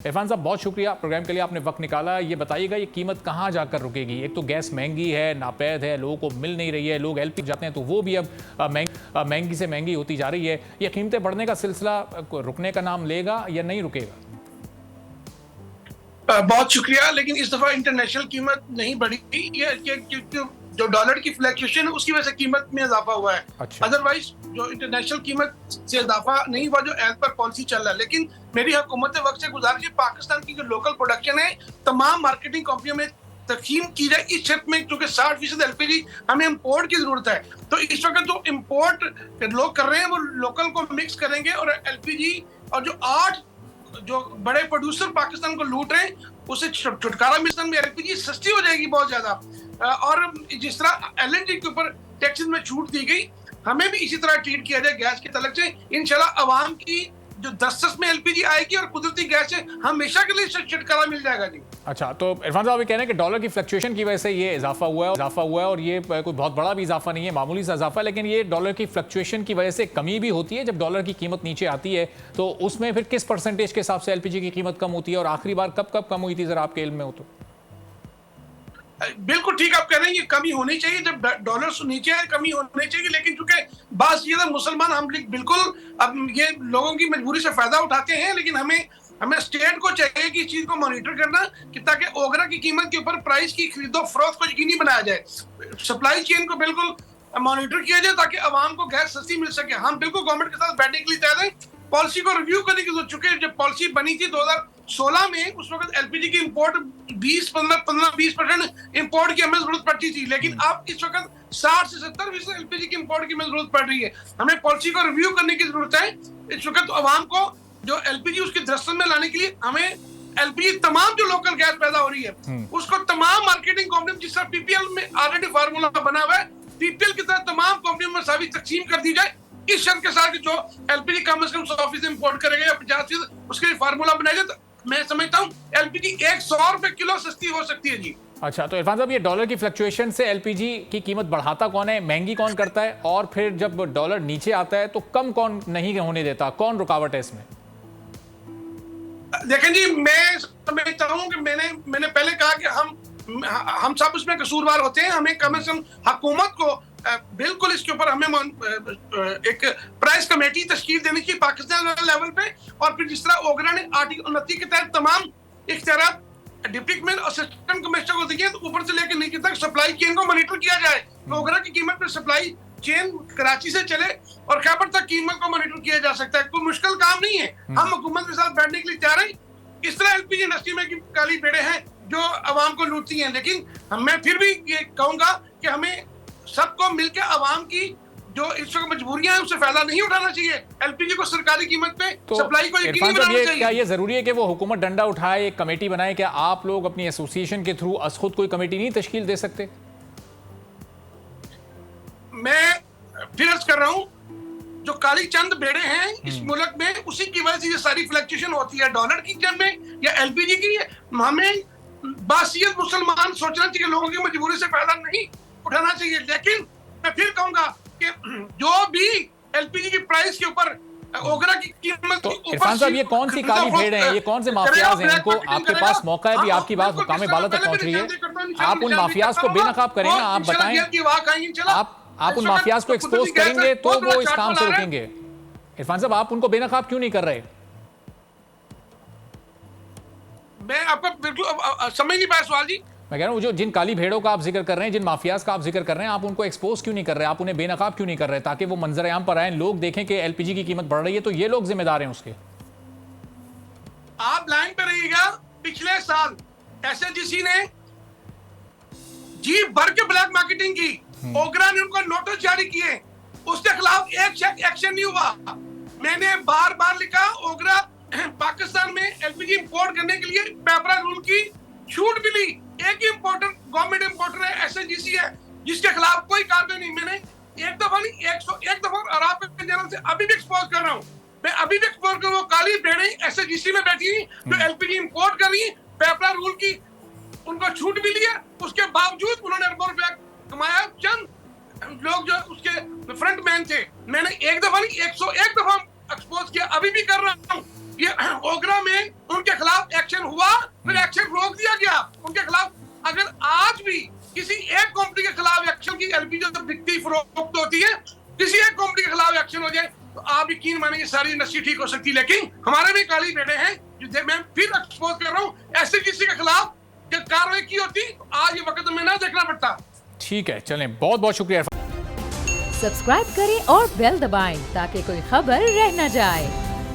इरफान साहब, बहुत शुक्रिया प्रोग्राम के लिए, आपने वक्त निकाला। ये बताइएगा, ये कीमत कहाँ जाकर रुकेगी? एक तो गैस महंगी है, नापैद है, लोगों को मिल नहीं रही है, लोग एलपी जाते हैं तो वो भी अब महंगी से महंगी होती जा रही है। ये कीमतें बढ़ने का सिलसिला रुकने का नाम लेगा या नहीं रुकेगा? बहुत शुक्रिया, लेकिन इस दफा इंटरनेशनल कीमत नहीं बढ़ी। ये जो डॉलर की फ्लक्चुएशन है उसकी वजह से कीमत में इजाफा हुआ है। अच्छा। अदरवाइज जो इंटरनेशनल कीमत से इजाफा नहीं हुआ, जो एज पर पॉलिसी चल रहा है। लेकिन मेरी हुकूमत वक्त से गुजारिश है, पाकिस्तान की जो लोकल प्रोडक्शन है तमाम मार्केटिंग कंपनियों में तकसीम की जाए इस क्षेत्र में, क्योंकि 60% एलपीजी हमें इम्पोर्ट की जरूरत है। तो इस वक्त जो इम्पोर्ट लोग कर रहे हैं वो लोकल को मिक्स करेंगे और एलपीजी और जो 8 जो बड़े प्रोड्यूसर पाकिस्तान को लूट रहे हैं उससे छुटकारा मिलने में एलपीजी सस्ती हो जाएगी बहुत ज्यादा। और जिस तरह एलएनजी के ऊपर टैक्सेस में छूट दी गई, हमें भी इसी तरह ट्रीट किया जाए गैस के तलक से। इंशाल्लाह अवाम की जो दस्तस में एलपीजी आएगी और कुदरती गैस से हमेशा के लिए छुटकारा मिल जाएगा जी। अच्छा, तो इरफान साहब ये कह रहे हैं कि डॉलर की फ्लक्चुएशन की वजह से ये इजाफा हुआ है और ये कोई बहुत बड़ा भी इजाफा नहीं है, मामूली सा इजाफा है। लेकिन ये डॉलर की फ्लक्चुएशन की वजह से कमी भी होती है। जब डॉलर की कीमत नीचे आती है तो उसमें फिर किस परसेंटेज के हिसाब से एलपीजी की कीमत कम होती है, और आखिरी बार कब कम हुई थी, जरा आपके इल्म में हो तो? बिल्कुल ठीक आप कह रहे हैं, ये कमी होनी चाहिए। जब डॉलर नीचे है कमी होनी चाहिए, लेकिन चूंकि बात ये है मुसलमान हम बिल्कुल अब ये लोगों की मजबूरी से फायदा उठाते हैं, लेकिन हमें स्टेट को चाहिए कि इस चीज को मॉनिटर करना कि ताकि ओगरा की कीमत के ऊपर प्राइस की खरीदो फरोख्त को यकीनी बनाया जाए। सप्लाई चेन को बिल्कुल मॉनिटर किया जाए ताकि आवाम को गैस सस्ती मिल सके। हम बिल्कुल गवर्नमेंट के साथ बैठने के लिए तैयार हैं, पॉलिसी को रिव्यू करने की जरूरत। चूंकि जब पॉलिसी बनी थी 2016 में, उस वक्त एलपीजी की इंपोर्ट 15-20% इंपोर्ट की हमें जरूरत पड़ती थी, लेकिन अब इस वक्त 60 से 70% एलपीजी की इंपोर्ट की हमें जरूरत पड़ रही है। हमें पॉलिसी को रिव्यू करने की जरूरत है। इस वक्त आवाम को जो एलपीजी उसकी दस्तन में लाने के लिए हमें एलपीजी तमाम जो लोकल गैस पैदा हो रही है उसको तमाम मार्केटिंग कंपनी, जिस तरह पीपीएल में ऑलरेडी फार्मूला बना हुआ है, पीपीएल की तरह तमाम कंपनियों में सारी तकसीम कर दी जाए इस शर्त के साथ कि जो एलपीजी कम से कम 100% इंपोर्ट करेगा या 50%, उसके लिए फार्मूला बनाया जाए। तो मैं समझता हूँ एलपीजी 100 रुपए किलो सस्ती हो सकती है जी। अच्छा, तो इरफान साहब ये डॉलर की फ्लक्चुएशन से एलपीजी की कीमत बढ़ाता कौन है, महंगी कौन करता है, और फिर जब डॉलर नीचे आता है तो कम कौन नहीं होने देता, कौन रुकावट है इसमें? देखें जी, मैं समझता हूँ कि मैंने पहले कहा कि हम सब उसमें कसूरवार होते हैं। हमें कम से कम हुकूमत को बिल्कुल इसके ऊपर हमें एक प्राइस कमेटी तश्कील देनी चाहिए पाकिस्तान लेवल पे। और फिर जिस तरह ओगरा ने आर्टिकल 29 के तहत तमाम इख्तियार डिप्टी कमिश्नर और असिस्टेंट कमिश्नर को दिए, तो ऊपर से लेकर नीचे तक सप्लाई चेन को मॉनिटर किया जाए। तो ओगरा की कीमत पर सप्लाई चेन कराची से चले और खैबर तक कीमत को मॉनिटर किया जा सकता है। कोई मुश्किल काम नहीं है, हम हुकूमत के साथ बैठने के लिए तैयार हैं। इस तरह एलपीजी इंडस्ट्री में काली भेड़ें हैं जो आवाम को लूटती हैं, लेकिन मैं फिर भी ये कहूंगा कि हमें सबको मिलकर आवाम की जो इस वक्त मजबूरियां हैं उससे फायदा नहीं उठाना चाहिए। एलपीजी को सरकारी कीमत पे तो सप्लाई को यकीनी बनाना चाहिए। क्या ये जरूरी है कि वो हुकूमत डंडा उठाए, एक कमेटी बनाए? क्या आप लोग अपनी एसोसिएशन के थ्रू खुद कोई कमेटी नहीं तश्कील दे सकते? मैं फिर अर्ज कर रहा हूं, जो काली चंद भेड़े हैं इस मुल्क में, उसी की वजह से ये सारी फ्लक्चुएशन होती है, डॉलर की जंग में या एलपीजी की। हमें बासियत मुसलमान सोचना चाहिए, लोगों की मजबूरी से फायदा नहीं उठाना चाहिए। लेकिन मैं फिर कहूंगा कि जो भी एलपीजी की प्राइस के ऊपर ओगरा की कीमत तो इरफान साहब, ये कौन सी काली भेड़ है, ये कौन से माफियाज हैं? इनको आपके पास मौका है भी, आपकी बात हुकाम बाला तक पहुंच रही है, आप उन माफियाज को बेनकाब करेंगे, आप बताएं, आप उन माफियाज को एक्सपोज करेंगे तो वो इस काम से रुकेंगे। इरफान साहब, आप उनको बेनकाब क्यों नहीं कर रहे? मैं आपको बिल्कुल समझ नहीं पाया सवाल जी। मैं कह रहा हूं, जो जिन काली भेड़ों का आप जिक्र कर रहे हैं, जिन माफियाज का आप जिक्र कर रहे हैं, आप उनको एक्सपोज क्यों नहीं कर रहे, आप उन्हें बेनकाब क्यों नहीं कर रहे, ताकि वो मंजर आम पर आए, लोग देखें कि एलपीजी की कीमत बढ़ रही है तो ये लोग जिम्मेदार हैं उसके? आप लाइन पे रहिएगा। पिछले साल एसएचजीसी ने जी भर के ब्लैक मार्केटिंग की, ओगरा ने उनको नोटिस जारी किए, उसके खिलाफ एक एक्शन नहीं हुआ। मैंने बार बार लिखा, ओगरा पाकिस्तान में एलपीजी इंपोर्ट करने के लिए पेपरा रूल की छूट मिली। एक ही इंपोर्टर गवर्नमेंट इंपोर्टर है, एसएचजीसी है, जिसके खिलाफ कोई कार्रवाई नहीं। मैंने एक दफा नहीं 101 दफा आराफ जनरल से अभी भी एक्सपोज कर रहा हूँ। मैं अभी भी एक्सपोज कर रहा हूँ, काली भेड़ें एसएचजीसी में बैठी हुई जो एलपीजी इंपोर्ट कर रही है, पेपरा रूल की उनको छूट मिली है, उसके बावजूद उन्होंने अरबों रुपया कमाया। चंद लोग जो उसके फ्रंट मैन थे, मैंने एक दफा नहीं 101 दफा एक्सपोज किया, अभी भी कर रहा हूँ। ये ओगरा में उनके खिलाफ एक्शन हुआ, फिर एक्शन रोक दिया गया उनके खिलाफ। अगर आज भी किसी एक कंपनी के खिलाफ एक्शन की एलपीजी जब बिकती फरोख्त होती है, किसी एक कंपनी के खिलाफ एक्शन हो जाए तो आप यकीन मानेंगे सारी इंडस्ट्री ठीक हो सकती है। लेकिन हमारे भी काली बेड़े हैं जो मैं फिर एक्सपोज कर रहा हूँ, ऐसे किसी के खिलाफ जब कार्रवाई की होती तो आज ये वक्त में ना देखना पड़ता। ठीक है, चलें, बहुत बहुत शुक्रिया। सब्सक्राइब करें और बेल दबाएं ताकि कोई खबर रह न जाए।